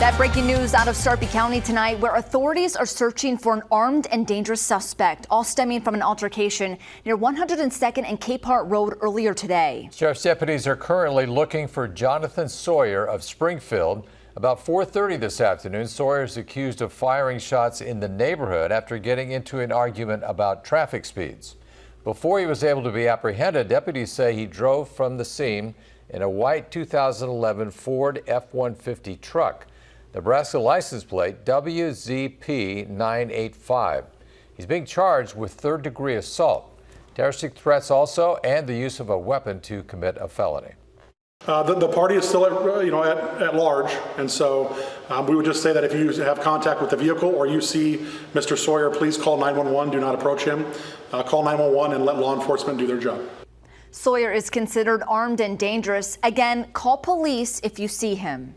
That breaking news out of Sarpy County tonight, where authorities are searching for an armed and dangerous suspect, all stemming from an altercation near 102nd and Capehart Road earlier today. Sheriff's deputies are currently looking for Jonathan Sawyer of Springfield. About 4:30 this afternoon, Sawyer is accused of firing shots in the neighborhood after getting into an argument about traffic speeds. Before he was able to be apprehended, deputies say he drove from the scene in a white 2011 Ford F-150 truck. Nebraska license plate WZP985. He's being charged with third-degree assault, terroristic threats also, and the use of a weapon to commit a felony. The party is still at large, and so we would just say that if you have contact with the vehicle or you see Mr. Sawyer, please call 911. Do not approach him. Call 911 and let law enforcement do their job. Sawyer is considered armed and dangerous. Again, call police if you see him.